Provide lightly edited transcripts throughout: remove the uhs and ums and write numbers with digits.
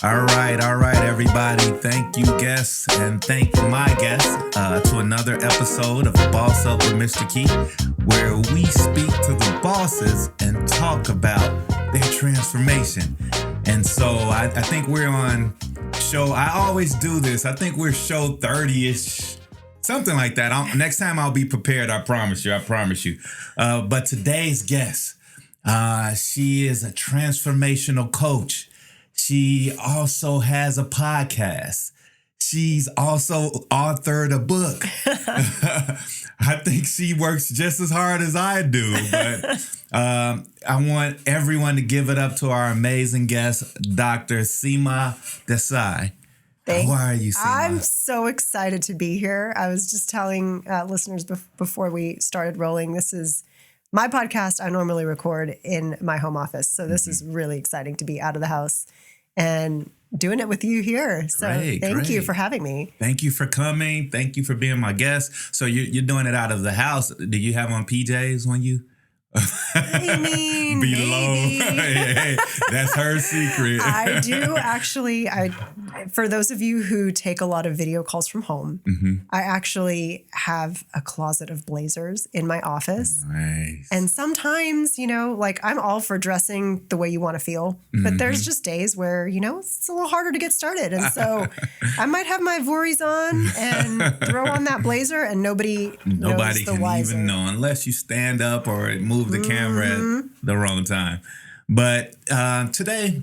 All right, everybody. Thank you, guests, and thank my guests to another episode of Boss Up with Mr. Key, where we speak to the bosses and talk about their transformation. And so I think we're on show, I always do this, I think we're show 30-ish, something like that. Next time I'll be prepared, I promise you. But today's guest, she is a transformational coach. She also has a podcast. She's also authored a book. I think she works just as hard as I do, but I want everyone to give it up to our amazing guest, Dr. Seema Desai. How are you, Seema? I'm so excited to be here. I was just telling listeners before we started rolling, this is my podcast. I normally record in my home office, so this is really exciting to be out of the house and doing it with you here. So thank you for having me. Thank you for coming. Thank you for being my guest. So you're doing it out of the house. Do you have on PJs when you... I mean, Hey, that's her secret. I do actually. For those of you who take a lot of video calls from home, I actually have a closet of blazers in my office. Nice. And sometimes, like I'm all for dressing the way you want to feel, but there's just days where, it's a little harder to get started. And so I might have my Voorhees on and throw on that blazer and nobody knows the can wiser. even know unless you stand up or move the camera at the wrong time. But today,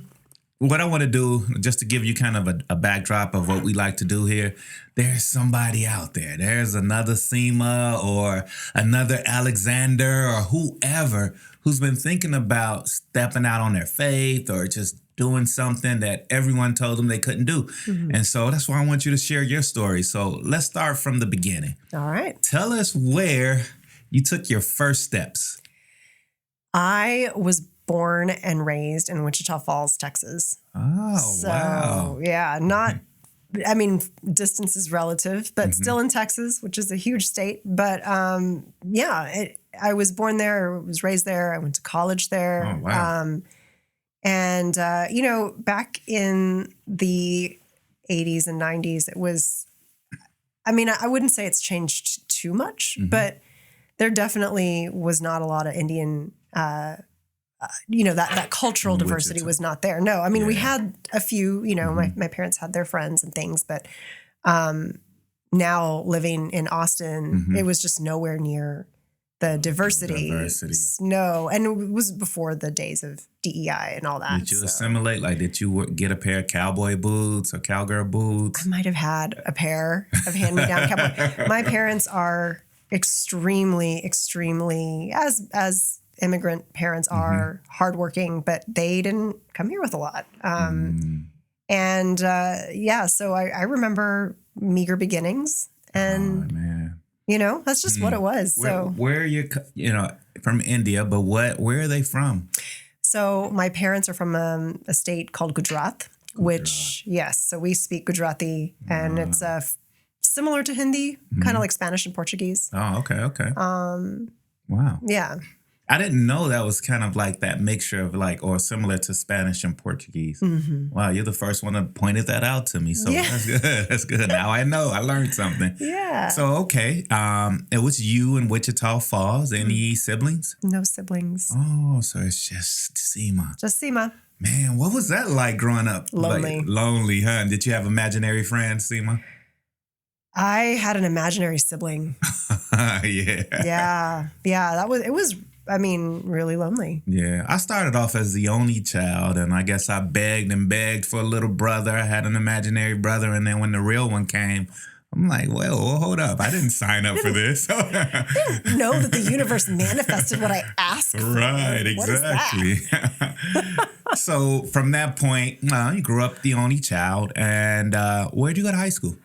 what I want to do, just to give you kind of a backdrop of what we like to do here, there's somebody out there. There's another Seema or another Alexander or whoever who's been thinking about stepping out on their faith or just doing something that everyone told them they couldn't do. And so that's why I want you to share your story. So let's start from the beginning. All right. Tell us where you took your first steps. I was born and raised in Wichita Falls, Texas. Oh, wow. Yeah, distance is relative, but still in Texas, which is a huge state. But I was born there, was raised there. I went to college there. Oh, wow. Back in the 80s and 90s, it was, I wouldn't say it's changed too much, but there definitely was not a lot of Indian, that cultural diversity was not there. No, we had a few, my parents had their friends and things, but now living in Austin, it was just nowhere near the diversity. No, and it was before the days of DEI and all that. Did you assimilate? Like, did you get a pair of cowboy boots or cowgirl boots? I might have had a pair of hand-me-down cowboy. My parents are extremely, as immigrant parents are, hardworking, but they didn't come here with a lot. So I remember meager beginnings, and that's just what it was. Where are you? From India, but where are they from? So my parents are from a state called Gujarat, which so we speak Gujarati, and it's similar to Hindi, kind of like Spanish and Portuguese. Oh, okay. Wow. Yeah. I didn't know that was kind of like that mixture of or similar to Spanish and Portuguese. Wow, you're the first one that pointed that out to me. So that's good. That's good. Now I know. I learned something. Yeah. So, okay. It was you in Wichita Falls. Any siblings? No siblings. Oh, so it's just Seema. Just Seema. Man, what was that like growing up? Lonely. Lonely, huh? Did you have imaginary friends, Seema? I had an imaginary sibling. Yeah. Yeah. It was really lonely. Yeah. I started off as the only child, and I guess I begged and begged for a little brother. I had an imaginary brother, and then when the real one came, I'm like, well, hold up. I didn't sign up for this. I didn't know that the universe manifested what I asked for. Right, exactly. So from that point, you grew up the only child, and where'd you go to high school?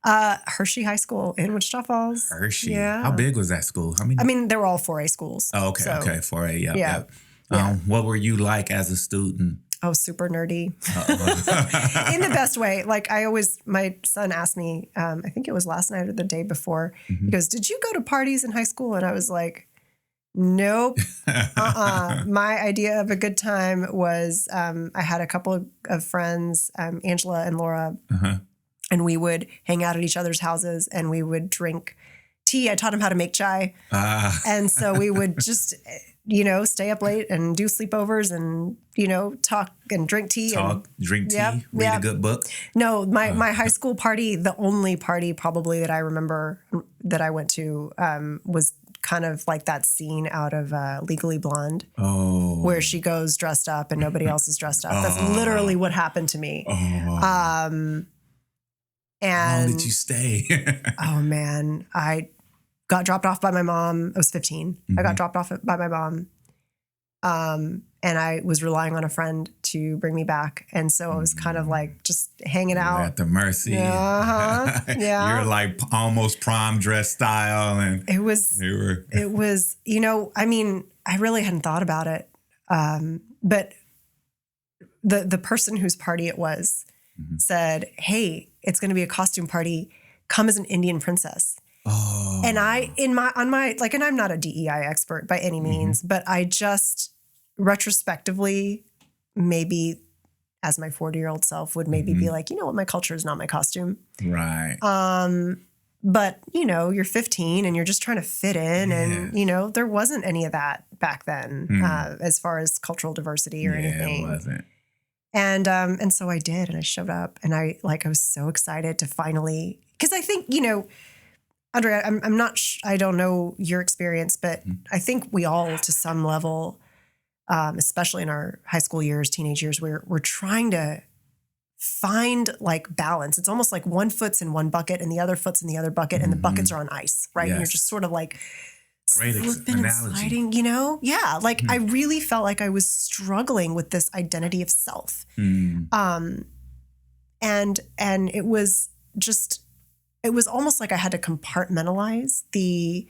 Hershey High School in Wichita Falls. Hershey. Yeah. How big was that school? How many? They were all 4A schools. Oh, okay. 4A. Yep, Yeah. Yep. What were you like as a student? Oh, super nerdy. In the best way. Like my son asked me, I think it was last night or the day before, he goes, "Did you go to parties in high school?" And I was like, Nope. My idea of a good time was I had a couple of friends, Angela and Laura, and we would hang out at each other's houses and we would drink tea. I taught them how to make chai. And so we would just, stay up late and do sleepovers and, talk and drink tea. Drink tea, read a good book. No, my high school party, the only party probably that I remember that I went to was kind of like that scene out of Legally Blonde, where she goes dressed up and nobody else is dressed up. That's literally what happened to me. And how long did you stay? Oh man, I got dropped off by my mom. I was 15. I got dropped off by my mom. And I was relying on a friend to bring me back. And so I was kind of like just hanging out. At the mercy. Yeah. You're like almost prom dress style. And it was, I really hadn't thought about it. But the person whose party it was said, "Hey, it's going to be a costume party. Come as an Indian princess." Oh. And and I'm not a DEI expert by any means, but I just retrospectively, maybe as my 40-year-old self would maybe be like, you know what, my culture is not my costume. Right. But you're 15 and you're just trying to fit in, and there wasn't any of that back then as far as cultural diversity or anything. It wasn't. And so I did, and I showed up, and I was so excited to finally, because I think, Andrea, I'm not, I don't know your experience, but I think we all, to some level, especially in our high school years, teenage years, we're trying to find like balance. It's almost like one foot's in one bucket and the other foot's in the other bucket, and the buckets are on ice, right? Yes. And you're just sort of like great slipping and sliding, Yeah, like I really felt like I was struggling with this identity of self. And it was almost like I had to compartmentalize the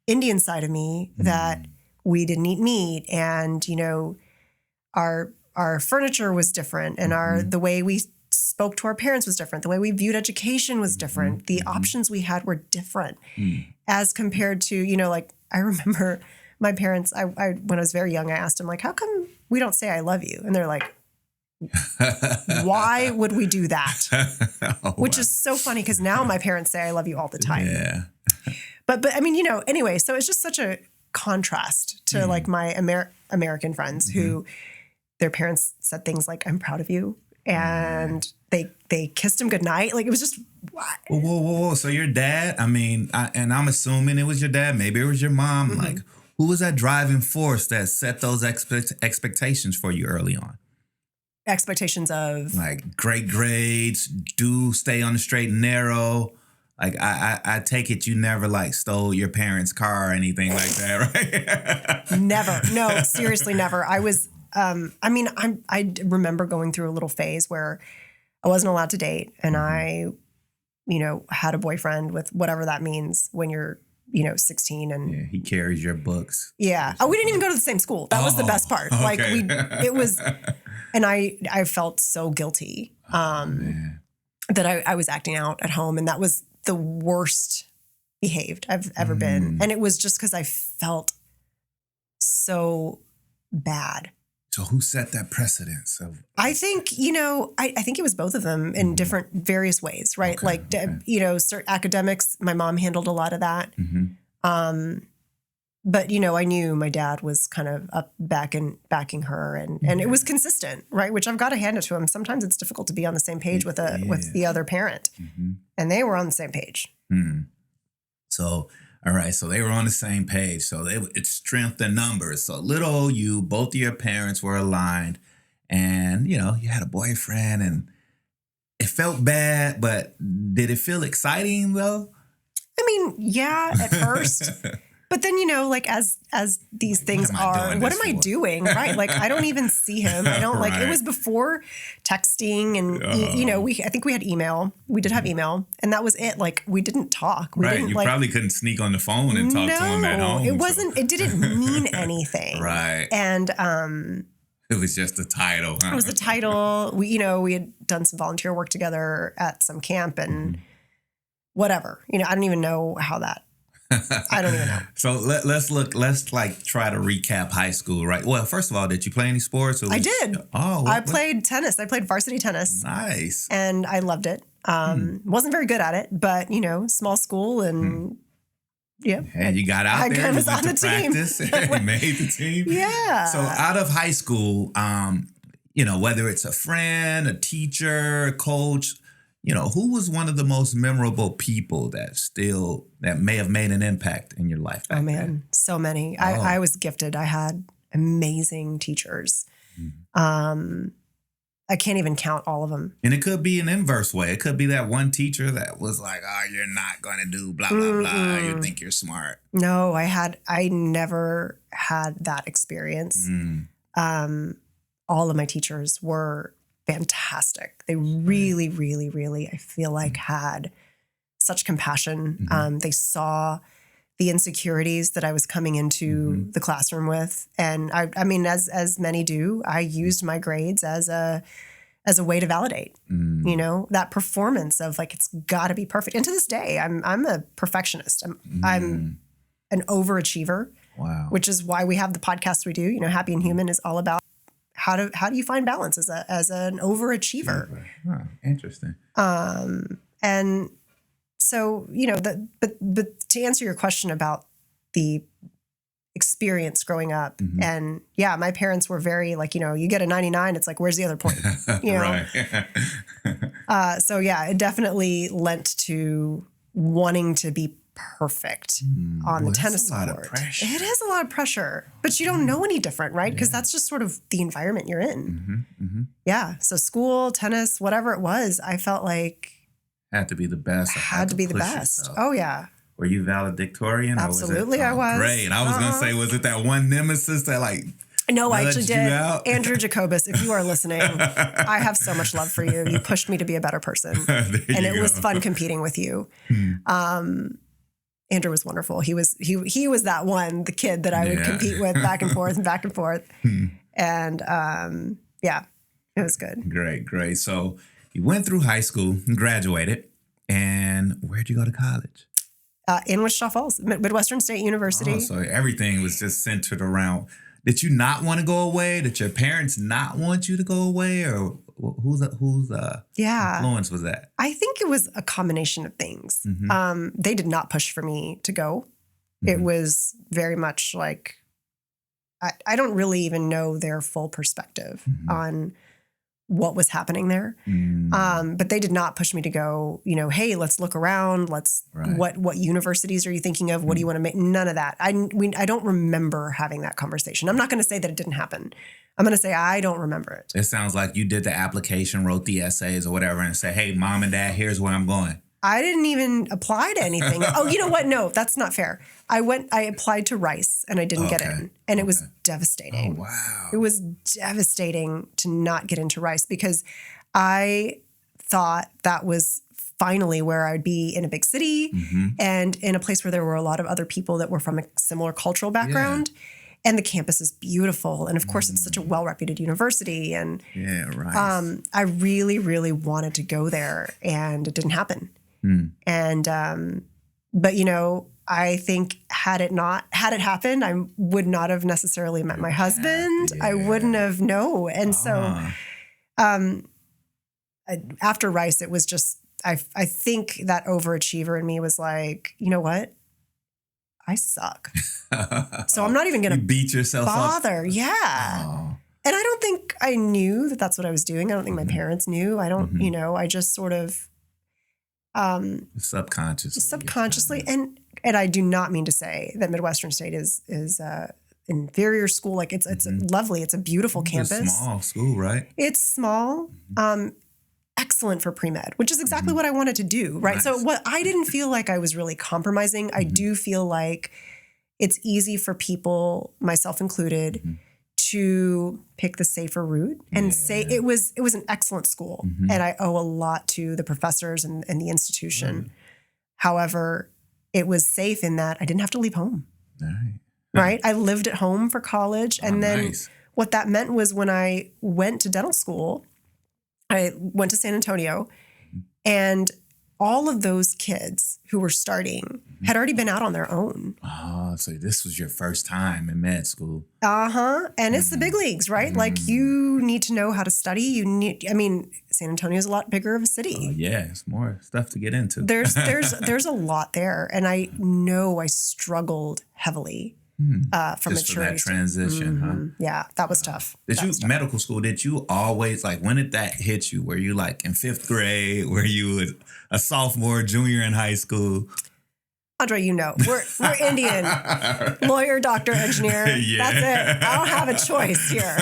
Indian side of me that we didn't eat meat, and our furniture was different, and the way we spoke to our parents was different. The way we viewed education was different. The options we had were different as compared to, I remember my parents, I when I was very young, I asked them, like, how come we don't say I love you? And they're like, why would we do that? Which is so funny, because now my parents say I love you all the time. Yeah. But I mean, anyway, so it's just such a contrast to like my American friends who their parents said things like, I'm proud of you. And they kissed him goodnight. Like, it was just, what? Whoa. So your dad, and I'm assuming it was your dad, maybe it was your mom. Like, who was that driving force that set those expectations for you early on? Expectations of? Like great grades, do stay on the straight and narrow. Like, I take it you never like stole your parents' car or anything like that, right? Never. No, seriously, never. I was, I remember going through a little phase where I wasn't allowed to date, and I, had a boyfriend with whatever that means when you're, 16, and he carries your books. Yeah. Oh, we didn't even go to the same school. That was the best part. Okay. Like it was, and I felt so guilty, that I was acting out at home, and that was the worst behaved I've ever been. And it was just because I felt so bad. So who set that precedence? I think, I think it was both of them in different, various ways, right? Okay, certain academics, my mom handled a lot of that. But, I knew my dad was kind of up backing her, and it was consistent, right? Which I've got to hand it to him. Sometimes it's difficult to be on the same page with the other parent. And they were on the same page. So, all right. So they were on the same page. So it's strength in numbers. So little old you, both of your parents were aligned, and, you had a boyfriend, and it felt bad, but did it feel exciting though? I mean, yeah, at first. But then, like, as these things are, what am I doing? Right. Like, I don't even see him. I don't it was before texting, and, I think we had email. We did have email, and that was it. Like, we didn't talk. We didn't, you probably couldn't sneak on the phone and talk to him at home. It didn't mean anything. Right. And, it was just a title. Huh? It was a title. We had done some volunteer work together at some camp, and whatever, I don't even know how that I don't even know. So let's like try to recap high school, right? Well, first of all, did you play any sports? I did. I What? played tennis. I played varsity tennis. Nice. And I loved it. Wasn't very good at it, but small school and yeah. And you got out there, I you was went on to the team. practice, and made the team. Yeah. So out of high school, whether it's a friend, a teacher, a coach, who was one of the most memorable people that may have made an impact in your life? Oh man, then? so many. I was gifted. I had amazing teachers. I can't even count all of them. And it could be an inverse way. It could be that one teacher that was like, "Oh, you're not going to do blah blah blah. You think you're smart." No, I never had that experience. All of my teachers were fantastic. They really, really, really, I feel like, had such compassion. They saw the insecurities that I was coming into the classroom with. And I mean, as many do, I used my grades as a way to validate, that performance of like, it's got to be perfect. And to this day, I'm a perfectionist. I'm an overachiever. Wow. Which is why we have the podcast we do. Happy and Human is all about how do you find balance as an overachiever. Huh, interesting. And so, but to answer your question about the experience growing up, and yeah, my parents were very like, you get a 99, it's like, where's the other point? Right. So yeah, it definitely lent to wanting to be perfect on the tennis court. It is a lot of pressure, but you don't know any different, right? Because that's just sort of the environment you're in. Yeah. So school, tennis, whatever it was, I felt like had to be the best. Had to be the best. Yourself. Oh yeah. Were you valedictorian? Absolutely, I was. Great. I was gonna say, was it that one nemesis that like? No, I actually did. Andrew Jacobus, if you are listening, I have so much love for you. You pushed me to be a better person, and it was fun competing with you. Andrew was wonderful. He was that one, the kid that I would compete with back and forth and back and forth. And yeah, it was good. Great. So you went through high school, graduated, and where'd you go to college? In Wichita Falls, Midwestern State University. Oh, so everything was just centered around. Did you not want to go away? Did your parents not want you to go away? Or whose influence was that? I think it was a combination of things. They did not push for me to go. It was very much like, I don't really even know their full perspective on what was happening there. But they did not push me to go, hey, let's look around. What universities are you thinking of? What do you want to make? None of that. I don't remember having that conversation. I'm not going to say that it didn't happen. I'm going to say I don't remember it. It sounds like you did the application, wrote the essays or whatever, and say, hey, mom and dad, here's where I'm going. I didn't even apply to anything. Oh, you know what? No, that's not fair. I applied to Rice and I didn't get in. And it was devastating. Oh, wow. It was devastating to not get into Rice because I thought that was finally where I'd be in a big city and in a place where there were a lot of other people that were from a similar cultural background. Yeah. And the campus is beautiful. And of course, it's such a well-reputed university. And I really, really wanted to go there and it didn't happen. And, but I think had it happened, I would not have necessarily met my husband. I wouldn't have, no. And so, after Rice, it was just, I think that overachiever in me was like, you know what? I suck. So I'm not even going to beat yourself bother. up. Yeah. Oh. And I don't think I knew that that's what I was doing. I don't think my parents knew. I don't, I just sort of, subconsciously. And I do not mean to say that Midwestern State is inferior school. Like it's lovely. It's a beautiful campus. It's a small school, right? It's small. Excellent for pre-med, which is exactly what I wanted to do. Right. Nice. So what I didn't feel like I was really compromising. I do feel like it's easy for people, myself included, to pick the safer route and say it was an excellent school. And I owe a lot to the professors and the institution. However, it was safe in that I didn't have to leave home. Right. I lived at home for college. And then what that meant was when I went to dental school, I went to San Antonio and all of those kids who were starting had already been out on their own. Oh, so this was your first time in med school. And it's the big leagues, right? Like you need to know how to study. San Antonio is a lot bigger of a city. Yeah, it's more stuff to get into. There's a lot there. And I know I struggled heavily from just maturity. For that transition, huh? Yeah, that was tough. Medical school, did you always, like, when did that hit you? Were you like in 5th grade? Were you a sophomore, junior in high school? Andre, we're Indian. Lawyer, doctor, engineer. Yeah. That's it. I don't have a choice here.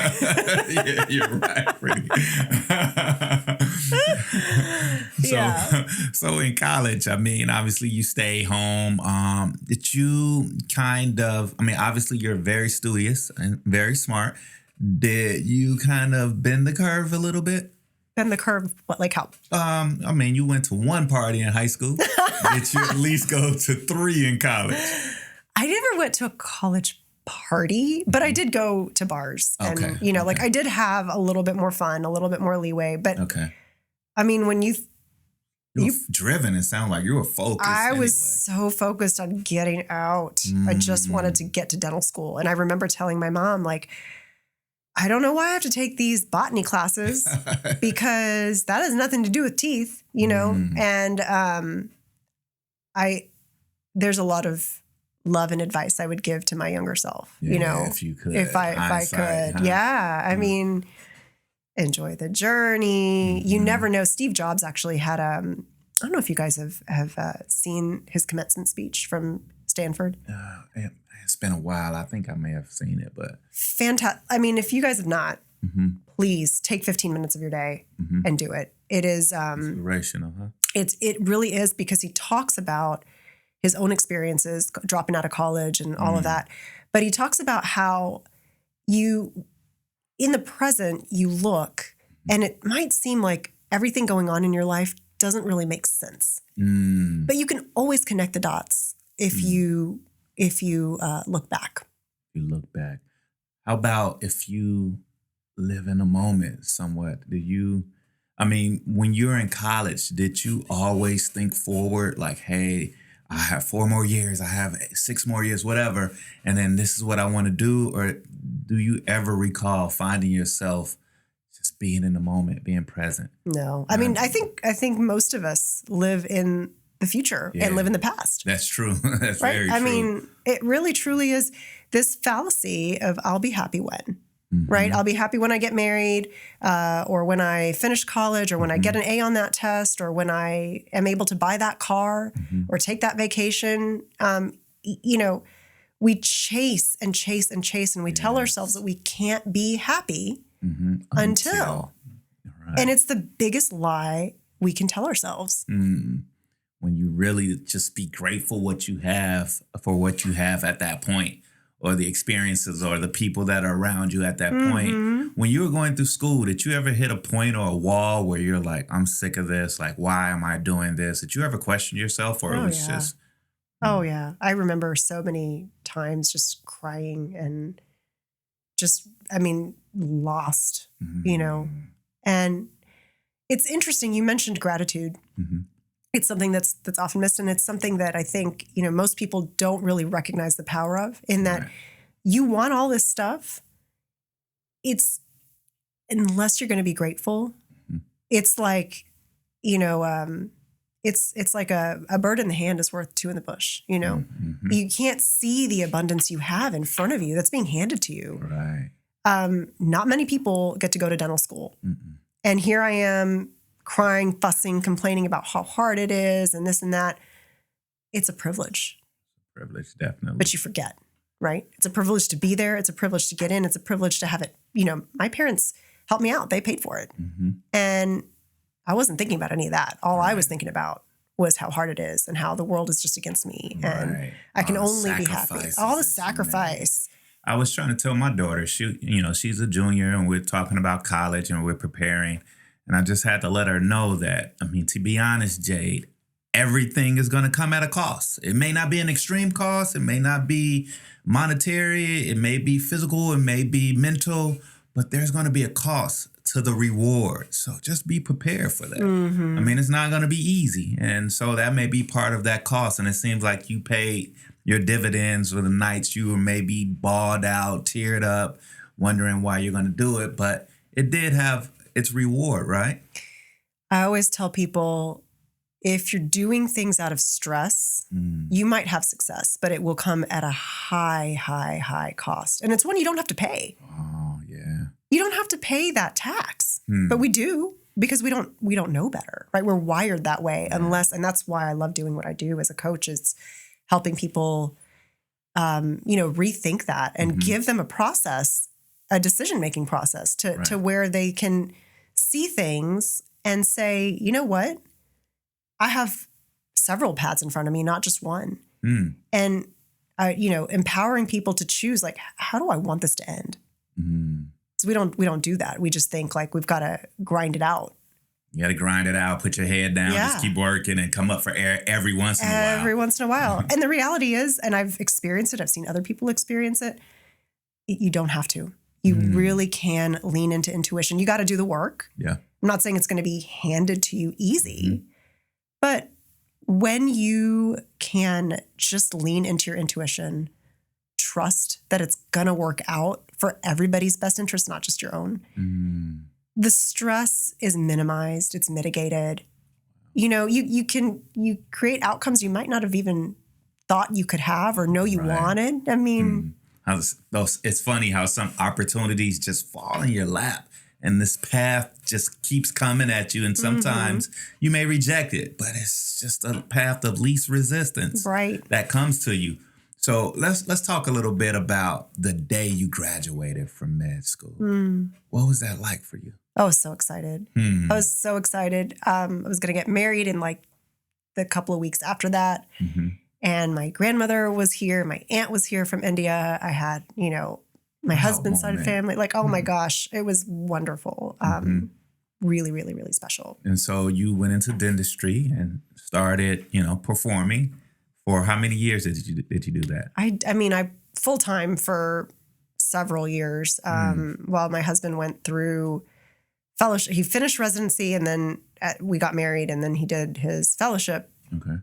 Yeah, you're right. So in college, obviously you stay home. Did you obviously you're very studious and very smart. Did you kind of bend the curve a little bit? Bend the curve, what, like how? You went to one party in high school. Did you at least go to 3 in college? I never went to a college party, but I did go to bars. And, I did have a little bit more fun, a little bit more leeway. But, when you were driven, it sounded like you were focused. I was so focused on getting out. I just wanted to get to dental school. And I remember telling my mom, like, I don't know why I have to take these botany classes because that has nothing to do with teeth, and there's a lot of love and advice I would give to my younger self, if you could, if I could. Huh? Yeah. Enjoy the journey. You never know. Steve Jobs actually had, I don't know if you guys have seen his commencement speech from Stanford. It's been a while. I think I may have seen it, but fantastic. If you guys have not, please take 15 minutes of your day and do it. It is inspirational, huh? It really is, because he talks about his own experiences dropping out of college and all of that. But he talks about how you, in the present, you look and it might seem like everything going on in your life doesn't really make sense. But you can always connect the dots if you look back. You look back. How about if you live in a moment somewhat? When you're in college, did you always think forward, like, hey, I have 4 more years, I have 6 more years, whatever, and then this is what I want to do? Or do you ever recall finding yourself just being in the moment, being present? No. I think most of us live in the future and live in the past. That's true. That's right? very true. It really truly is this fallacy of I'll be happy when, right? I'll be happy when I get married, or when I finish college, or when I get an A on that test, or when I am able to buy that car or take that vacation. We chase and chase and chase, and we tell ourselves that we can't be happy until. Right. And it's the biggest lie we can tell ourselves. When you really just be grateful for what you have at that point, or the experiences or the people that are around you at that point. When you were going through school, did you ever hit a point or a wall where you're like, I'm sick of this, like, why am I doing this? Did you ever question yourself, or it was just... Oh, yeah. I remember so many times just crying and just, lost, And it's interesting. You mentioned gratitude. It's something that's often missed, and it's something that I think, most people don't really recognize the power of, in that you want all this stuff. It's, unless you're going to be grateful, it's like, it's like a bird in the hand is worth 2 in the bush, You can't see the abundance you have in front of you that's being handed to you. Right. Not many people get to go to dental school. And here I am, crying, fussing, complaining about how hard it is and this and that. It's a privilege. Privilege, definitely. But you forget, right? It's a privilege to be there. It's a privilege to get in. It's a privilege to have it. My parents helped me out. They paid for it. And I wasn't thinking about any of that. All I was thinking about was how hard it is and how the world is just against me. And I can only be happy. All the sacrifice. I was trying to tell my daughter, she's a junior, and we're talking about college and we're preparing. And I just had to let her know that, to be honest, Jade, everything is going to come at a cost. It may not be an extreme cost. It may not be monetary. It may be physical. It may be mental. But there's going to be a cost to the reward. So just be prepared for that. Mm-hmm. I mean, it's not going to be easy. And so that may be part of that cost. And it seems like you paid your dividends for the nights you were maybe bawled out, teared up, wondering why you're going to do it. But it did have its reward, right? I always tell people, if you're doing things out of stress, you might have success, but it will come at a high, high, high cost. And it's one you don't have to pay. Oh, yeah. You don't have to pay that tax, but we do because we don't know better, right? We're wired that way and that's why I love doing what I do as a coach, is helping people, rethink that and give them a process, a decision-making process to where they can see things and say, you know what? I have several paths in front of me, not just one. And, empowering people to choose, like, how do I want this to end? So we don't do that. We just think like we've got to grind it out. You got to grind it out, put your head down, just keep working and come up for air every once in a while. Every once in a while. And the reality is, and I've experienced it, I've seen other people experience it, you don't have to. You really can lean into intuition. You got to do the work. Yeah. I'm not saying it's going to be handed to you easy, but when you can just lean into your intuition, trust that it's going to work out for everybody's best interest, not just your own. The stress is minimized, it's mitigated. You create outcomes you might not have even thought you could have or know you wanted. I mean, it's funny how some opportunities just fall in your lap and this path just keeps coming at you. And sometimes you may reject it, but it's just a path of least resistance that comes to you. So let's talk a little bit about the day you graduated from med school. What was that like for you? I was so excited. I was so excited. I was going to get married in like the couple of weeks after that. And my grandmother was here. My aunt was here from India. I had, my husband's side of family. Like, oh my gosh, it was wonderful. Really, really, really special. And so you went into dentistry and started, performing. For how many years did you do that? I mean, I full time for several years while my husband went through fellowship. He finished residency and then we got married and then he did his fellowship. Okay.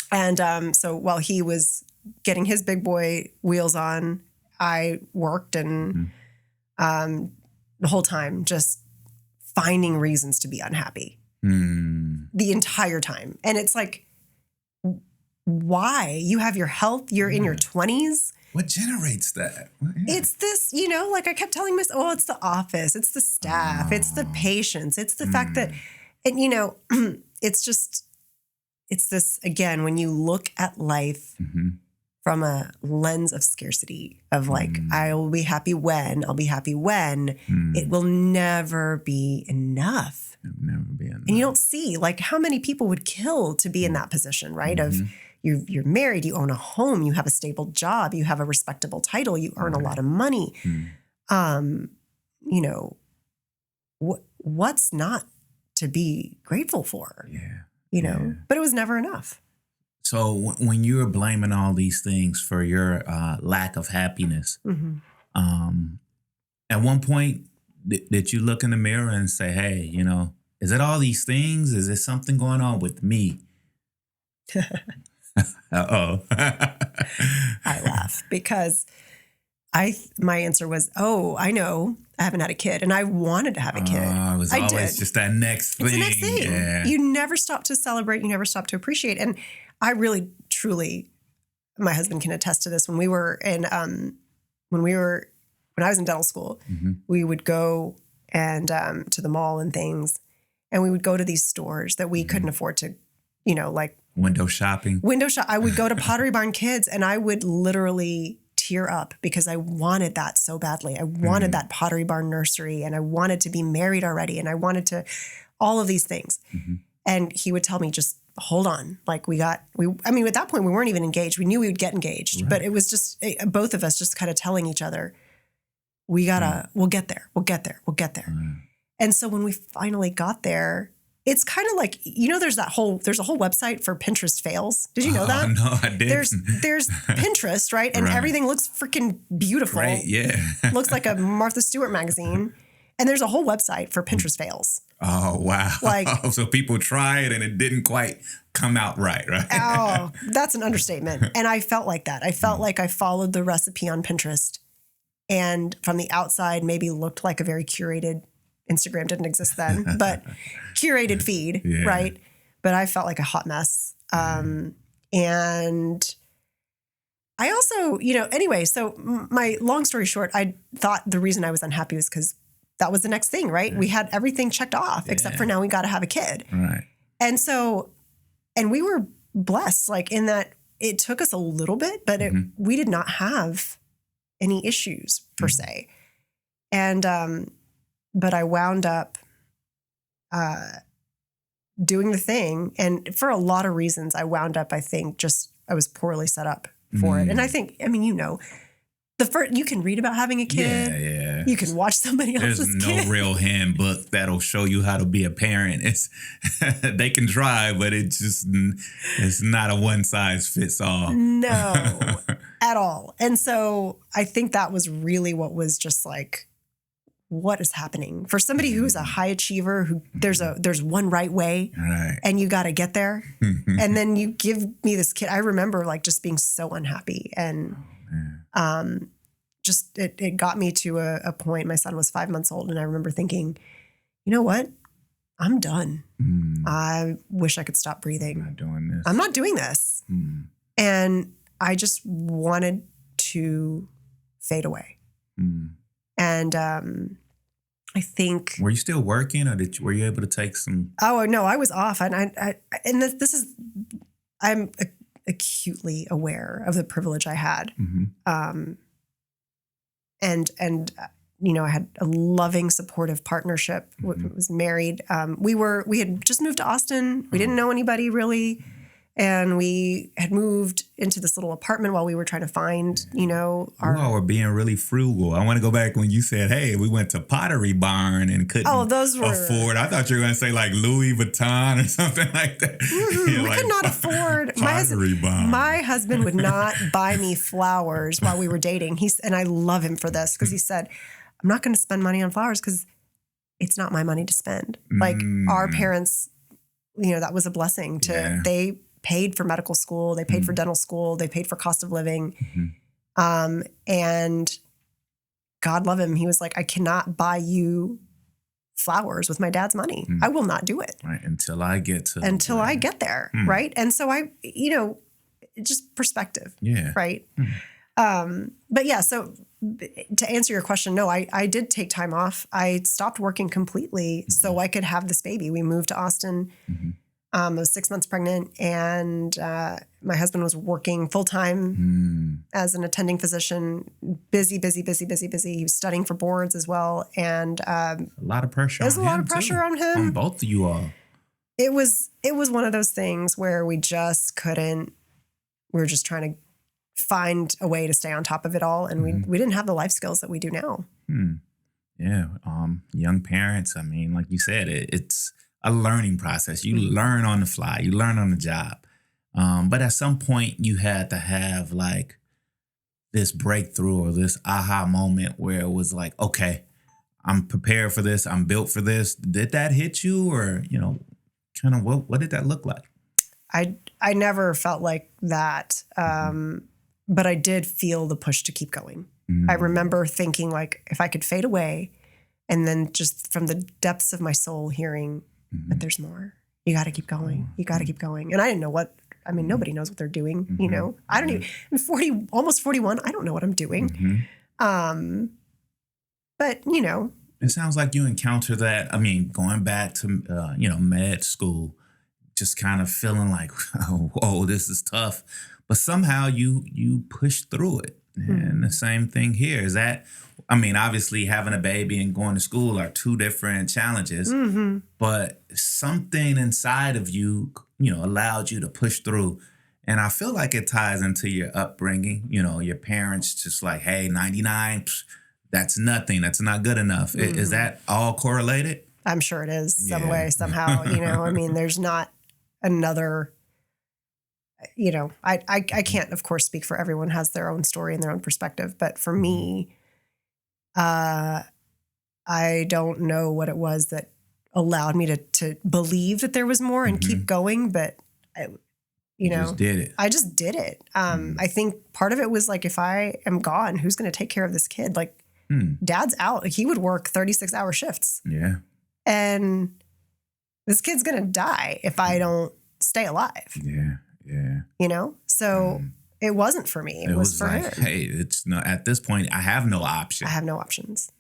And so while he was getting his big boy wheels on, I worked and the whole time just finding reasons to be unhappy the entire time. And it's like, why? You have your health, you're in your 20s. What generates that? It's this, like I kept telling myself, it's the office, it's the staff, it's the patients, it's the fact that, and it's this, again, when you look at life from a lens of scarcity of like, I will be happy when, I'll be happy when, it will never be enough. It'll never be enough. And you don't see like how many people would kill to be in that position, right? Of you're married, you own a home, you have a stable job, you have a respectable title, you earn a lot of money. What's not to be grateful for? But it was never enough. So when you were blaming all these things for your lack of happiness, at one point, did you look in the mirror and say, hey, is it all these things? Is there something going on with me? Uh-oh. I laugh because my answer was, I know I haven't had a kid and I wanted to have a kid. It was always just that next thing. It's the next thing. Yeah. You never stop to celebrate. You never stop to appreciate. And I really, truly, my husband can attest to this. When I was in dental school, we would go and to the mall and things, and we would go to these stores that we couldn't afford to, like window shopping. I would go to Pottery Barn Kids and I would literally tear up because I wanted that so badly. I wanted that Pottery Barn nursery and I wanted to be married already and I wanted to all of these things. And he would tell me, just hold on. Like at that point we weren't even engaged. We knew we would get engaged, but it was just both of us just kind of telling each other, we'll get there. And so when we finally got there, it's kind of like, there's a whole website for Pinterest fails. Did you know that? No, I didn't. There's Pinterest, right? And everything looks freaking beautiful. Right, yeah. Looks like a Martha Stewart magazine. And there's a whole website for Pinterest fails. Oh, wow. Like, so people try it and it didn't quite come out right? Oh, that's an understatement. And I felt like that. I felt like I followed the recipe on Pinterest and from the outside maybe looked like a very curated, Instagram didn't exist then, but curated feed, right? But I felt like a hot mess. And I also, anyway, so my long story short, I thought the reason I was unhappy was because that was the next thing, right? We had everything checked off, except for now we got to have a kid. Right. And so, and we were blessed, like in that it took us a little bit, but we did not have any issues per se. And, but I wound up doing the thing. And for a lot of reasons, I wound up, I think, I was poorly set up for it. And I think, you can read about having a kid. Yeah. You can watch somebody else's kid. There's no real handbook that'll show you how to be a parent. It's they can try, but it's not a one size fits all. No, at all. And so I think that was really what was just like, what is happening for somebody who's a high achiever, who there's one right way, and you got to get there. And then you give me this kid. I remember like just being so unhappy and, just it got me to a point. My son was 5 months old, and I remember thinking, you know what? I'm done. I wish I could stop breathing. I'm not doing this. And I just wanted to fade away. And I think. Were you still working, or were you able to take some? Oh no, I was off, and I'm acutely aware of the privilege I had. And I had a loving, supportive partnership. Was married. We had just moved to Austin. We didn't know anybody really. And we had moved into this little apartment while we were trying to find, You all were being really frugal. I want to go back when you said, hey, we went to Pottery Barn and couldn't afford. I thought you were going to say like Louis Vuitton or something like that. We could not afford. Pottery Barn. My husband would not buy me flowers while we were dating. And I love him for this because he said, I'm not going to spend money on flowers because it's not my money to spend. Like our parents, that was a blessing they paid for medical school. They paid for dental school. They paid for cost of living. And God love him. He was like, I cannot buy you flowers with my dad's money. I will not do it. Right. Until I get there. Right. And so just perspective. Yeah. Right. But yeah, so to answer your question, no, I did take time off. I stopped working completely so I could have this baby. We moved to Austin. I was 6 months pregnant, and my husband was working full-time as an attending physician, busy. He was studying for boards as well. And a lot of pressure there's a lot of pressure on him. On both of you all. It was one of those things where we just couldn't, we were just trying to find a way to stay on top of it all. And we didn't have the life skills that we do now. Yeah. Young parents, like you said, it's a learning process. You learn on the fly. You learn on the job. But at some point, you had to have like this breakthrough or this aha moment where it was like, okay, I'm prepared for this. I'm built for this. Did that hit you, or kind of what did that look like? I never felt like that, but I did feel the push to keep going. I remember thinking like, if I could fade away, and then just from the depths of my soul hearing, but there's more. You got to keep going. You got to keep going. And I didn't know nobody knows what they're doing. I don't even, I'm almost 41. I don't know what I'm doing. But it sounds like you encounter that. Going back to, med school, just kind of feeling like, whoa, this is tough. But somehow you push through it. And the same thing here. Is that, obviously having a baby and going to school are two different challenges, but something inside of you, allowed you to push through. And I feel like it ties into your upbringing. Your parents just like, hey, 99, that's nothing. That's not good enough. Is that all correlated? I'm sure it is some way, somehow. There's not another... I can't, of course, speak for everyone, has their own story and their own perspective. But for me, I I don't know what it was that allowed me to believe that there was more and keep going. But, you know, just did it. I just did it. I think part of it was like, if I am gone, who's going to take care of this kid? Like, Dad's out. He would work 36-hour shifts. Yeah. And this kid's going to die if I don't stay alive. Yeah. Yeah. You know? So it wasn't for me. It was for like, him. hey, it's not, at this point, I have no option. I have no options.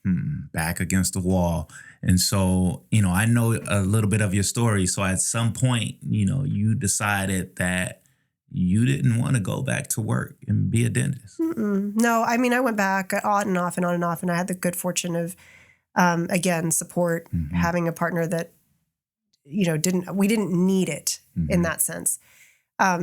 Back against the wall. And so, you know, I know a little bit of your story. So at some point, you know, you decided that you didn't want to go back to work and be a dentist. No, I mean, I went back on and off and on and off. And I had the good fortune of, again, support, having a partner that, you know, we didn't need it in that sense.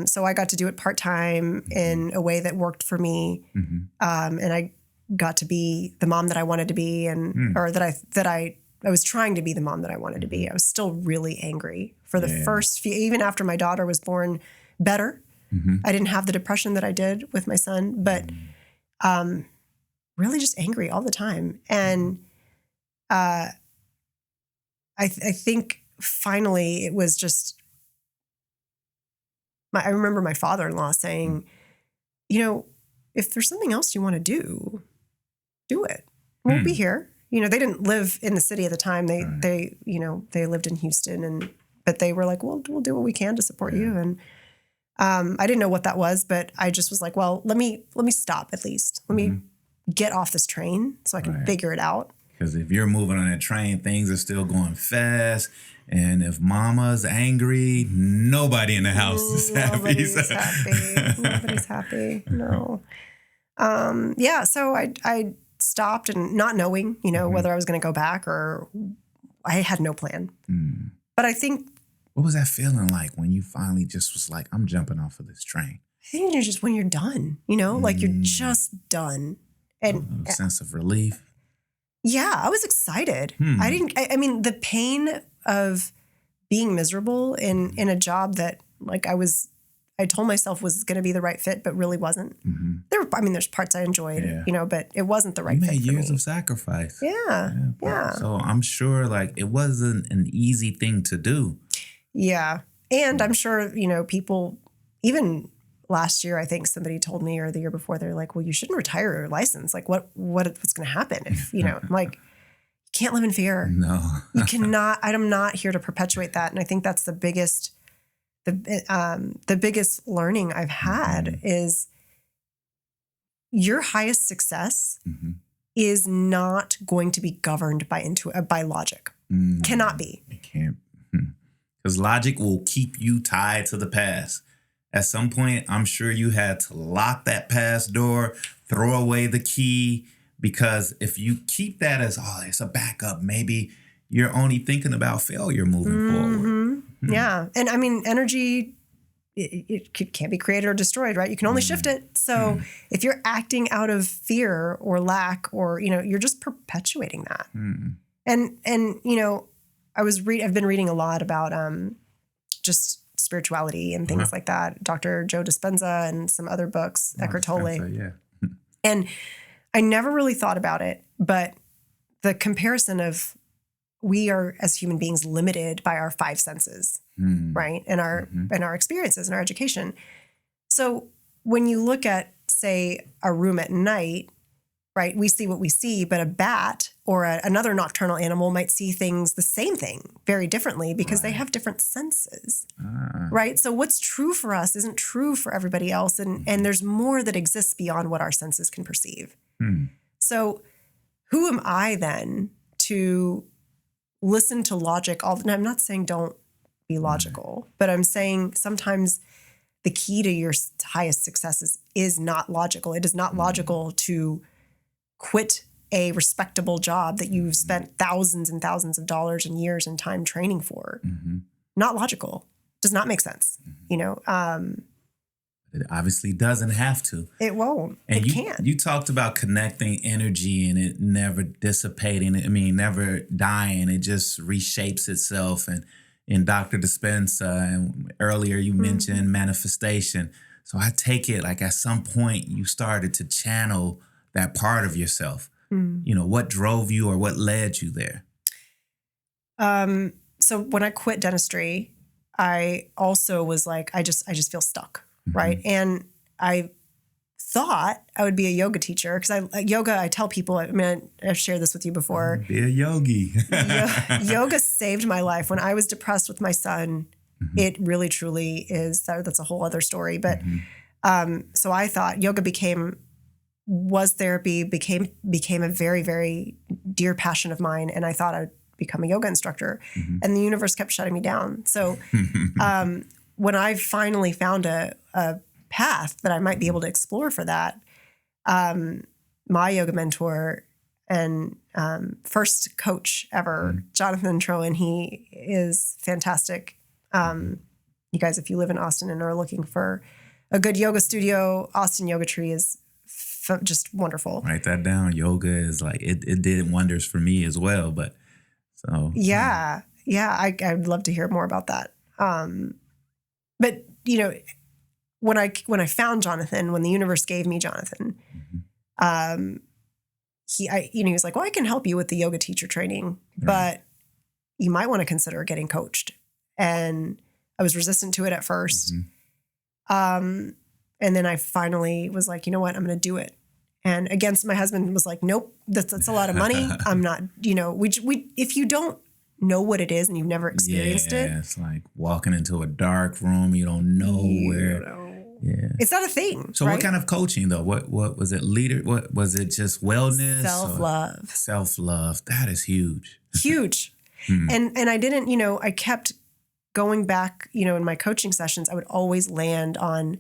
So I got to do it part-time in a way that worked for me. And I got to be the mom that I wanted to be, and or that I was trying to be the mom that I wanted to be. I was still really angry for the first few, even after my daughter was born, better. I didn't have the depression that I did with my son, but really just angry all the time. And I think finally it was just, I remember my father-in-law saying, you know, if there's something else you want to do it. We'll be here. You know, they didn't live in the city at the time. They you know, they lived in Houston, but they were like, we'll do what we can to support you. And I didn't know what that was, but I just was like, well, let me stop at least. Let me get off this train so I can figure it out. Because if you're moving on that train, things are still going fast. And if mama's angry, nobody in the house is happy. Nobody's happy. Nobody's happy. No. Yeah. So I stopped, and not knowing, you know, whether I was going to go back, or I had no plan. But I think. What was that feeling like when you finally just was like, I'm jumping off of this train? I think you're just, when you're done, you know, like you're just done. And a sense of relief. Yeah, I was excited. I mean, the pain of being miserable in a job that, like, I told myself was going to be the right fit, but really wasn't. There's parts I enjoyed, you know, but it wasn't the right fit for me. You made years of sacrifice. Yeah. So I'm sure, like, it wasn't an easy thing to do. Yeah. And I'm sure, you know, people, even last year, I think somebody told me, or the year before, they're like, well, you shouldn't retire your license. Like, what's going to happen if, you know, I'm like, you can't live in fear. No. You cannot. I'm not here to perpetuate that. And I think that's the biggest learning I've had is your highest success is not going to be governed by logic. Cannot be. It can't. Because logic will keep you tied to the past. At some point, I'm sure you had to lock that past door, throw away the key, because if you keep that as, it's a backup, maybe you're only thinking about failure moving forward. Yeah. And I mean, energy, it can't be created or destroyed, right? You can only shift it. So if you're acting out of fear or lack, or, you know, you're just perpetuating that. And you know, I've been reading a lot about just spirituality and things like that. Dr. Joe Dispenza and some other books, Eckhart Tolle. And I never really thought about it, but the comparison of, we are as human beings limited by our five senses, right? And our experiences and our education. So when you look at, say, a room at night, right, we see what we see, but a bat or another nocturnal animal might see things, the same thing, very differently, because they have different senses, right? So what's true for us isn't true for everybody else. And there's more that exists beyond what our senses can perceive. So who am I then to listen to logic all the time? I'm not saying don't be logical, but I'm saying sometimes the key to your highest successes is not logical. It is not logical to quit a respectable job that you've spent thousands and thousands of dollars and years and time training for. Not logical. Does not make sense. You know, it obviously doesn't have to. It won't. And it can't. You talked about connecting energy and it never dissipating. I mean, never dying. It just reshapes itself. And in Dr. Dispenza, and earlier you mentioned manifestation. So I take it like at some point you started to channel that part of yourself. what drove you or what led you there? So when I quit dentistry, I also was like, I just feel stuck, right? And I thought I would be a yoga teacher because I tell people, I've shared this with you before. Be a yogi. Yoga saved my life. When I was depressed with my son, it really, truly is, that's a whole other story. But so I thought yoga became a very, very dear passion of mine. And I thought I would become a yoga instructor. And the universe kept shutting me down. So when I finally found a path that I might be able to explore for that, my yoga mentor and first coach ever, Jonathan Trowan, he is fantastic. You guys, if you live in Austin and are looking for a good yoga studio, Austin Yoga Tree is just wonderful. Write that down. Yoga is like, it did wonders for me as well. But so. Yeah. I'd love to hear more about that. But when I found Jonathan, when the universe gave me Jonathan, he was like, well, I can help you with the yoga teacher training, but you might want to consider getting coached. And I was resistant to it at first. And then I finally was like, you know what, I'm going to do it. And against my husband was like, nope, that's a lot of money. I'm not, if you don't know what it is and you've never experienced it. It's like walking into a dark room. You don't know where. Yeah. It's not a thing. So what kind of coaching though? What was it? What was it? Just wellness? Self-love. Self-love. That is huge. Huge. And I didn't, I kept going back, in my coaching sessions, I would always land on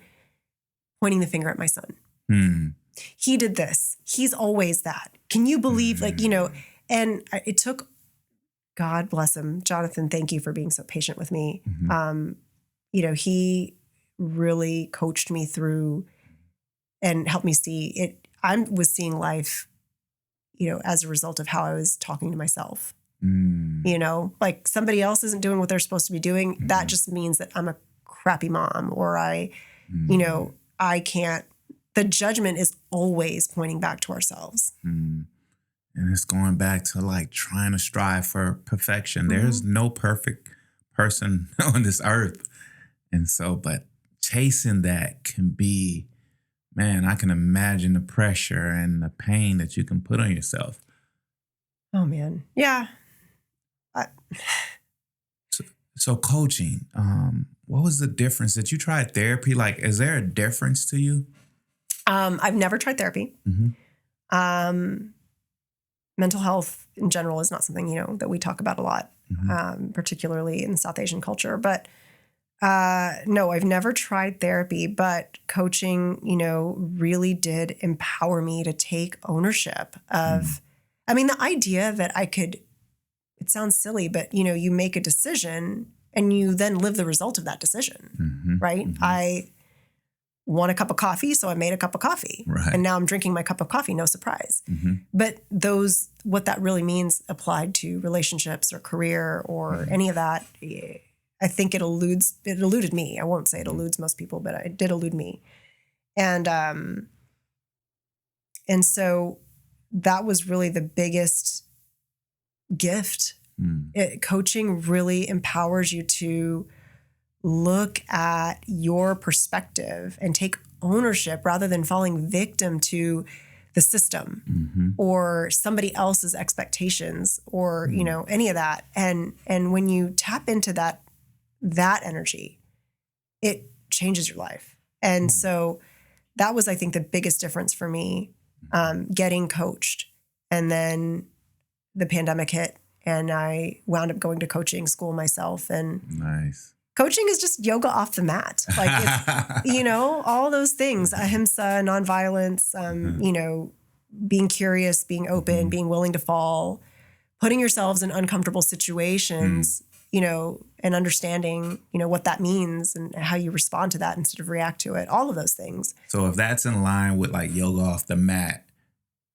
pointing the finger at my son. He did this. He's always that. Can you believe, and it took, God bless him, Jonathan, thank you for being so patient with me. He really coached me through and helped me see it. I was seeing life, as a result of how I was talking to myself. Like somebody else isn't doing what they're supposed to be doing. That just means that I'm a crappy mom, or I can't. The judgment is always pointing back to ourselves. And it's going back to like trying to strive for perfection. There's no perfect person on this earth. And so, but chasing that can be, man, I can imagine the pressure and the pain that you can put on yourself. Oh, man. Yeah. So coaching, what was the difference? Did you try therapy? Like, is there a difference to you? I've never tried therapy. Mental health in general is not something, that we talk about a lot, particularly in the South Asian culture. But no, I've never tried therapy, but coaching, really did empower me to take ownership of, the idea that I could, it sounds silly, but, you make a decision and you then live the result of that decision, right? I want a cup of coffee, so I made a cup of coffee. Right. And now I'm drinking my cup of coffee, no surprise. But what that really means applied to relationships or career or any of that, I think it eluded me. I won't say it eludes most people, but it did elude me. And so that was really the biggest gift. Coaching really empowers you to look at your perspective and take ownership rather than falling victim to the system or somebody else's expectations or, any of that. And when you tap into that energy, it changes your life. And so that was, I think, the biggest difference for me, getting coached. And then the pandemic hit and I wound up going to coaching school myself. And nice. Coaching is just yoga off the mat. Like, it's, all those things, ahimsa, nonviolence, being curious, being open, being willing to fall, putting yourselves in uncomfortable situations, and understanding, what that means and how you respond to that instead of react to it, all of those things. So if that's in line with like yoga off the mat,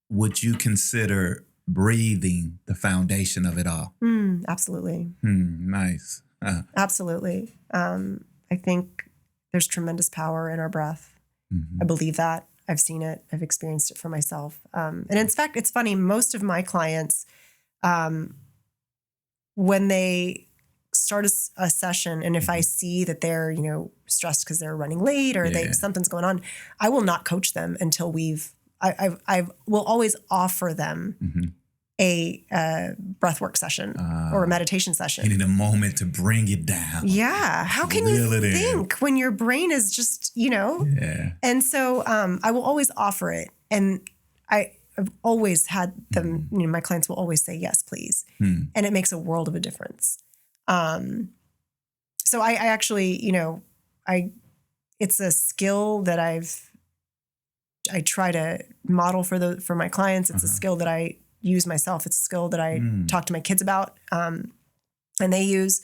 would you consider breathing the foundation of it all? Absolutely. Nice. Absolutely. I think there's tremendous power in our breath. I believe that. I've seen it. I've experienced it for myself. And in fact, it's funny. Most of my clients, when they start a session, and if I see that they're, stressed because they're running late or something's going on, I will not coach them until I will always offer them a breathwork session or a meditation session. You need a moment to bring it down. Yeah. How can you think when your brain is just, Yeah. And so I will always offer it. And I've always had them, my clients will always say, yes, please. And it makes a world of a difference. So I actually, it's a skill that I try to model for my clients. It's a skill that I use myself. It's a skill that I talk to my kids about, and they use.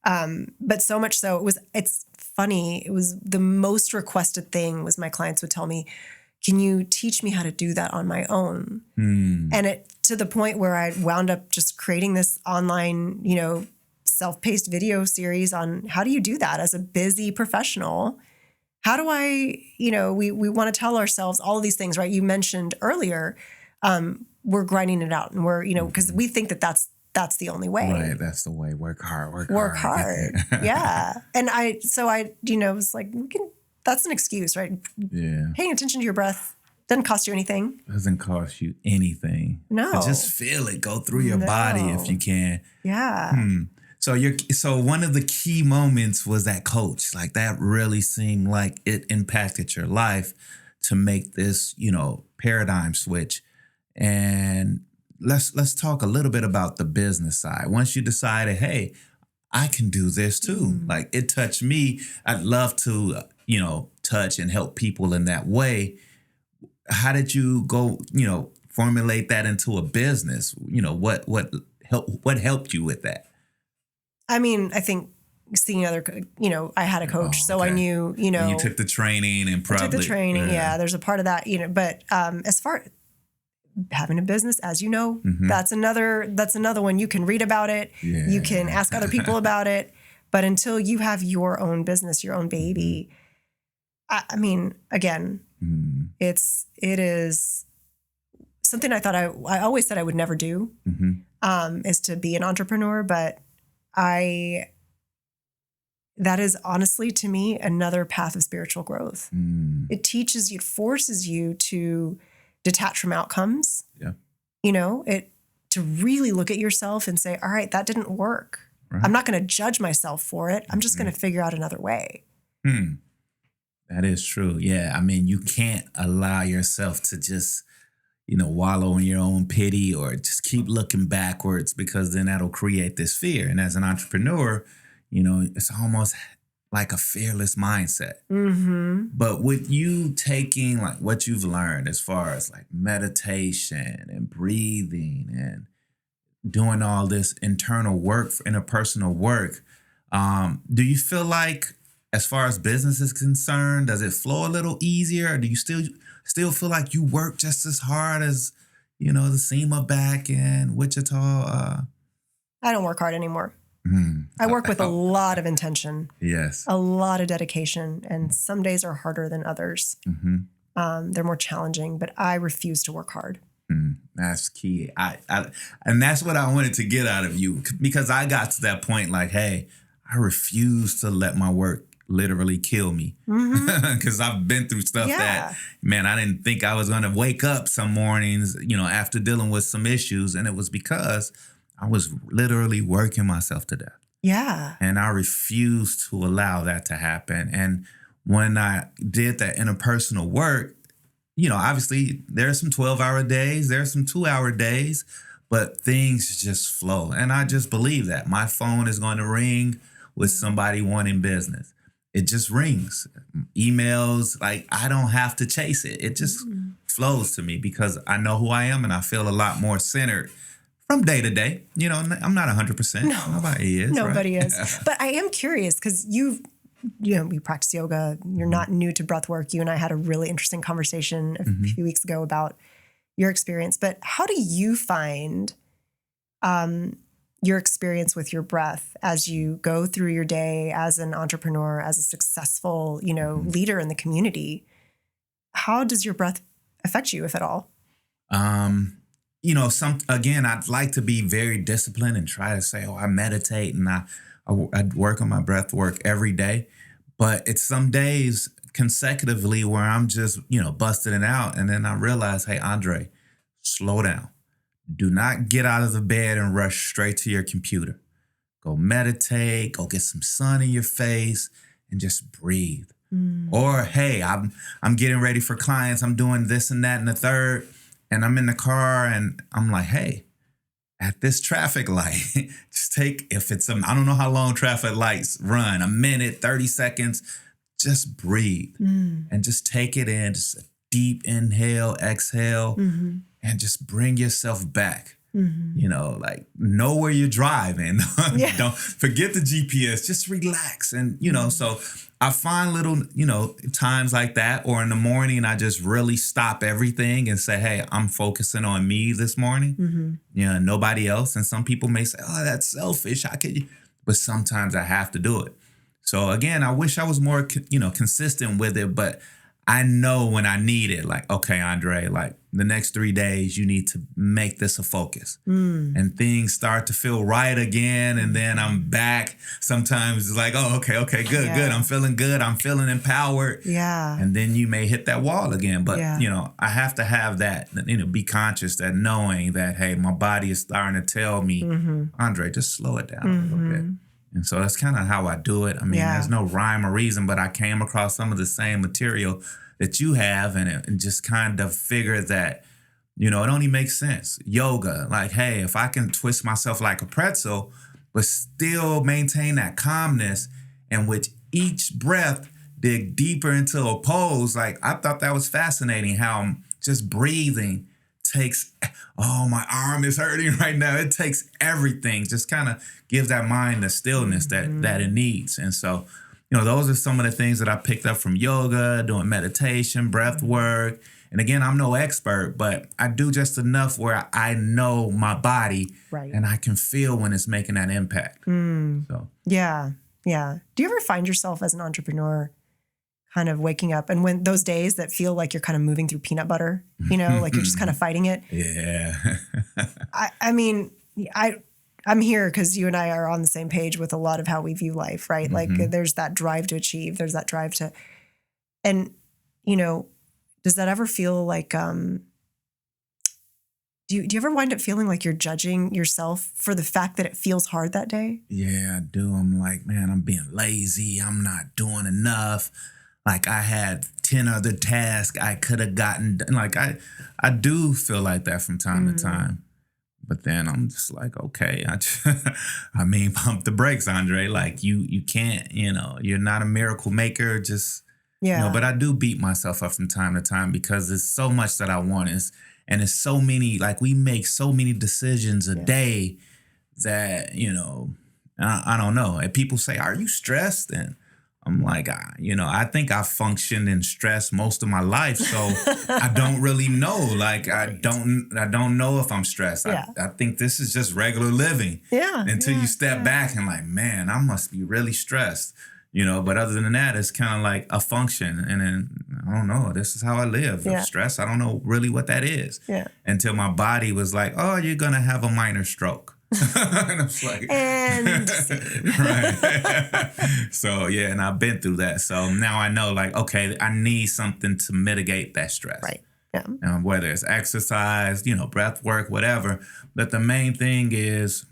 But so much so, it's funny. It was the most requested thing was my clients would tell me, can you teach me how to do that on my own? And it to the point where I wound up just creating this online, self-paced video series on how do you do that as a busy professional? How do I, we want to tell ourselves all of these things, right? You mentioned earlier, we're grinding it out and we're, because we think that that's the only way. Right. That's the way. Work hard. Work hard. Yeah. And it's like, that's an excuse, right? Yeah. Paying attention to your breath doesn't cost you anything. Doesn't cost you anything. No. But just feel it go through your body if you can. Yeah. So one of the key moments was that coach. Like that really seemed like it impacted your life to make this, paradigm switch. And let's talk a little bit about the business side. Once you decided, hey, I can do this too. Like it touched me. I'd love to, touch and help people in that way. How did you go, formulate that into a business? What helped you with that? I mean, I think seeing other, I had a coach, so I knew, And you took the training and probably. I took the training, yeah. There's a part of that, but as far having a business, as you know, that's another one. You can read about it. Yeah. You can ask other people about it. But until you have your own business, your own baby, I mean, again, it is something I thought I always said I would never do, is to be an entrepreneur. But that is honestly to me another path of spiritual growth. It teaches you, it forces you to detach from outcomes. Yeah. To really look at yourself and say, all right, that didn't work. Right. I'm not going to judge myself for it. I'm just going to figure out another way. That is true. Yeah. I mean, you can't allow yourself to just, wallow in your own pity or just keep looking backwards, because then that'll create this fear. And as an entrepreneur, it's almost like a fearless mindset. But with you taking like what you've learned as far as like meditation and breathing and doing all this internal work, interpersonal work, do you feel like as far as business is concerned, does it flow a little easier? Or do you still feel like you work just as hard as, the Seema back in Wichita? I don't work hard anymore. I work with a lot of intention. Yes. A lot of dedication. And some days are harder than others. They're more challenging, but I refuse to work hard. That's key. And that's what I wanted to get out of you, because I got to that point like, hey, I refuse to let my work literally kill me, because I've been through stuff that, man, I didn't think I was going to wake up some mornings, after dealing with some issues. And it was because I was literally working myself to death. Yeah. And I refused to allow that to happen. And when I did that interpersonal work, obviously there's some 12-hour days, there's some 2-hour days, but things just flow. And I just believe that my phone is going to ring with somebody wanting business. It just rings. Emails, like I don't have to chase it. It just flows to me because I know who I am and I feel a lot more centered from day to day. I'm not 100%. No, nobody is. Nobody right? is. But I am curious because you practice yoga. You're not new to breath work. You and I had a really interesting conversation a few weeks ago about your experience. But how do you find your experience with your breath as you go through your day as an entrepreneur, as a successful, leader in the community? how does your breath affect you, if at all? Again, I'd like to be very disciplined and try to say, oh, I meditate and I work on my breath work every day. But it's some days consecutively where I'm just, busting it out. And then I realize, hey, Andre, slow down. Do not get out of the bed and rush straight to your computer. Go meditate, go get some sun in your face and just breathe. Or, hey, I'm getting ready for clients. I'm doing this and that and the third. And I'm in the car and I'm like, hey, at this traffic light, just I don't know how long traffic lights run, a minute, 30 seconds, just breathe and just take it in. Just a deep inhale, exhale, and just bring yourself back. Know where you're driving. Don't forget the GPS, just relax. And, so I find little, times like that, or in the morning, I just really stop everything and say, hey, I'm focusing on me this morning. Nobody else. And some people may say, oh, that's selfish. But sometimes I have to do it. So again, I wish I was more, consistent with it, but I know when I need it, like, okay, Andre, like the next 3 days, you need to make this a focus. And things start to feel right again. And then I'm back. Sometimes it's like, oh, okay, good. I'm feeling good. I'm feeling empowered. Yeah. And then you may hit that wall again. But, I have to have that, be conscious that knowing that, hey, my body is starting to tell me, Andre, just slow it down a little bit. And so that's kind of how I do it. I mean, there's no rhyme or reason, but I came across some of the same material that you have and just kind of figured that, it only makes sense. Yoga, like, hey, if I can twist myself like a pretzel, but still maintain that calmness and with each breath, dig deeper into a pose. Like, I thought that was fascinating how just breathing takes, oh, my arm is hurting right now. It takes everything, just kind of gives that mind the stillness that it needs. And so, those are some of the things that I picked up from yoga, doing meditation, breath work. And again, I'm no expert, but I do just enough where I know my body and I can feel when it's making that impact. So Yeah. Do you ever find yourself as an entrepreneur kind of waking up and when those days that feel like you're kind of moving through peanut butter, like you're just kind of fighting it? Yeah. I'm here because you and I are on the same page with a lot of how we view life, right? Like there's that drive to achieve, there's that drive to, and, does that ever feel like, do you ever wind up feeling like you're judging yourself for the fact that it feels hard that day? Yeah, I do. I'm like, man, I'm being lazy. I'm not doing enough. Like I had 10 other tasks I could have gotten done. Like I do feel like that from time to time. But then I'm just like, okay, pump the brakes, Andre. Like you can't, you're not a miracle maker. Just, but I do beat myself up from time to time because there's so much that I want. And it's so many, like we make so many decisions a day that, I don't know. And people say, are you stressed? And I'm like, I think I functioned in stress most of my life. So I don't really know. Like, I don't know if I'm stressed. I think this is just regular living. Yeah. Until you step back and like, man, I must be really stressed. But other than that, it's kind of like a function. And then, I don't know, this is how I live. Stress, I don't know really what that is. Yeah. Until my body was like, oh, you're going to have a minor stroke. And I was like, right. So, and I've been through that. So now I know, like, okay, I need something to mitigate that stress. Right. Yeah. Whether it's exercise, breath work, whatever. But the main thing is,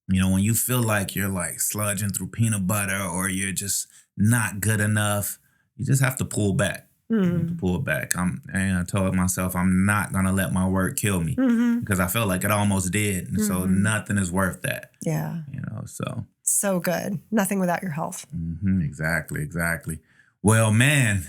when you feel like you're like sludging through peanut butter or you're just not good enough, you just have to pull back. You have to pull back. And I told myself I'm not going to let my work kill me because I felt like it almost did. And so nothing is worth that. Yeah. So good. Nothing without your health. Exactly. Well, man,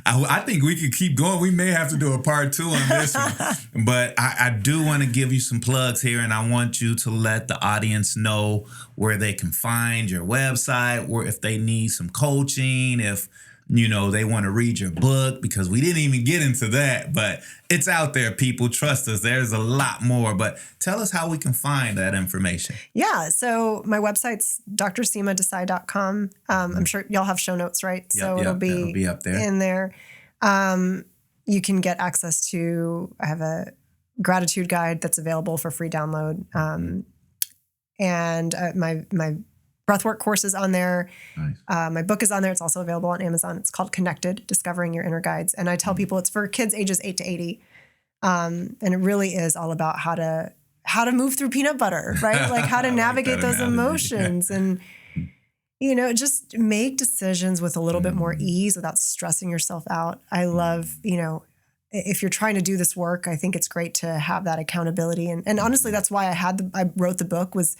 I think we could keep going. We may have to do a part 2 on this one. But I do want to give you some plugs here, and I want you to let the audience know where they can find your website, or if they need some coaching, if they want to read your book, because we didn't even get into that, but it's out there, people. Trust us. There's a lot more, but tell us how we can find that information. Yeah. So my website's drseemadesai.com. I'm sure y'all have show notes, right? So it'll be up there. In there. You can get access to, I have a gratitude guide that's available for free download. And my breathwork course is on there. Nice. My book is on there. It's also available on Amazon. It's called Connected, Discovering Your Inner Guides. And I tell people it's for kids ages 8 to 80. And it really is all about how to move through peanut butter, right? Like how to navigate those emotions and, just make decisions with a little bit more ease without stressing yourself out. I love, if you're trying to do this work, I think it's great to have that accountability. And honestly, that's why I wrote the book was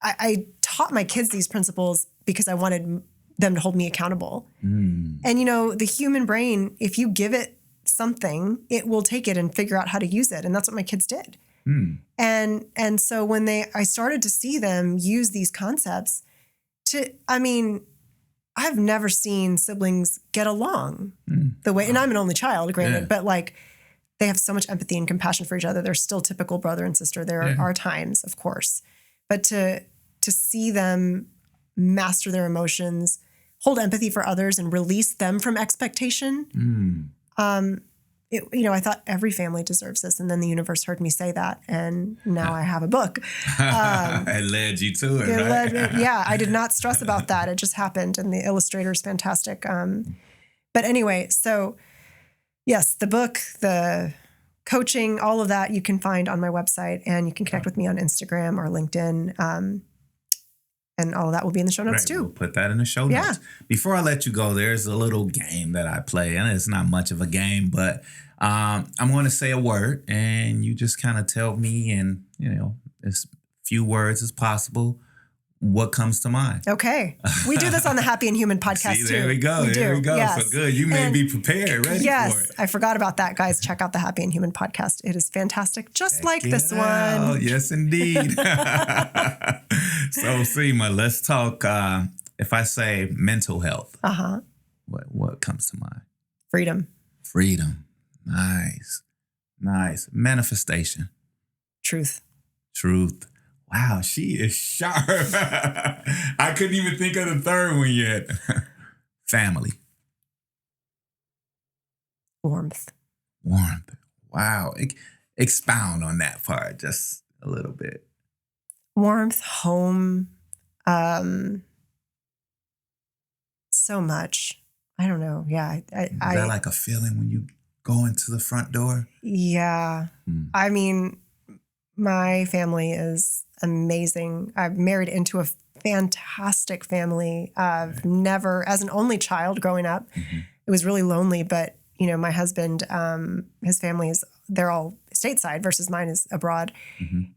I taught my kids these principles because I wanted them to hold me accountable. And, the human brain, if you give it something, it will take it and figure out how to use it. And that's what my kids did. And so when I started to see them use these concepts I've never seen siblings get along the way, and I'm an only child, granted, but like they have so much empathy and compassion for each other. They're still typical brother and sister. There are times, of course, but to see them master their emotions, hold empathy for others and release them from expectation. I thought every family deserves this. And then the universe heard me say that. And now I have a book. It led you to it, right? I did not stress about that. It just happened. And the illustrator is fantastic. But anyway, so yes, the book, the coaching, all of that you can find on my website. And you can connect with me on Instagram or LinkedIn. And all of that will be in the show notes too. We'll put that in the show notes. Before I let you go, there's a little game that I play. And it's not much of a game, but I'm going to say a word and you just kind of tell me in, as few words as possible, what comes to mind. Okay. We do this on the Happy and Human podcast too. There we go. There we go. Yes. So good. You may be prepared, ready for it. I forgot about that, guys. Check out the Happy and Human podcast. It is fantastic. Just like this one. Yes, indeed. So, Seema, let's talk. If I say mental health, what comes to mind? Freedom. Nice. Manifestation. Truth. Wow, she is sharp. I couldn't even think of the third one yet. Family. Warmth. Wow. Expound on that part just a little bit. Warmth, home, so much. I don't know. Yeah. Is that like a feeling when you go into the front door? Yeah. I mean, my family is amazing. I've married into a fantastic family. I've never, as an only child growing up, it was really lonely. But, my husband, his family they're all stateside versus mine is abroad.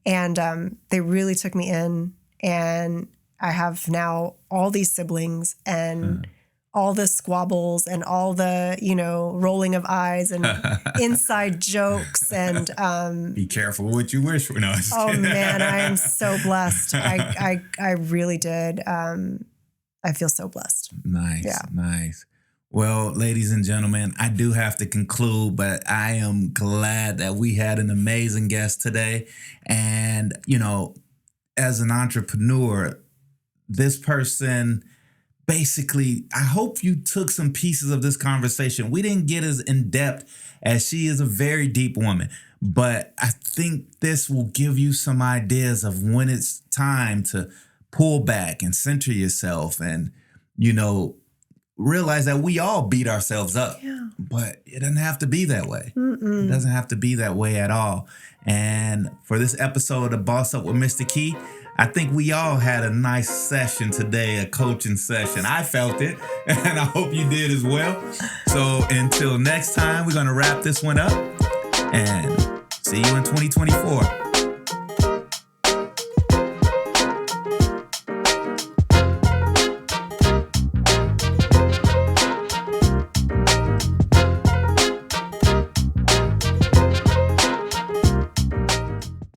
And they really took me in. And I have now all these siblings and all the squabbles and all the, rolling of eyes and inside jokes and be careful what you wish for. No, oh man, I am so blessed. I really did. I feel so blessed. Nice. Well, ladies and gentlemen, I do have to conclude, but I am glad that we had an amazing guest today. And, as an entrepreneur, this person basically, I hope you took some pieces of this conversation. We didn't get as in depth as she is a very deep woman, but I think this will give you some ideas of when it's time to pull back and center yourself and, realize that we all beat ourselves up, but it doesn't have to be that way. It doesn't have to be that way at all. And for this episode of Boss Up with Mr. Key, I think we all had a nice session today, a coaching session. I felt it, and I hope you did as well. So until next time, we're going to wrap this one up and see you in 2024.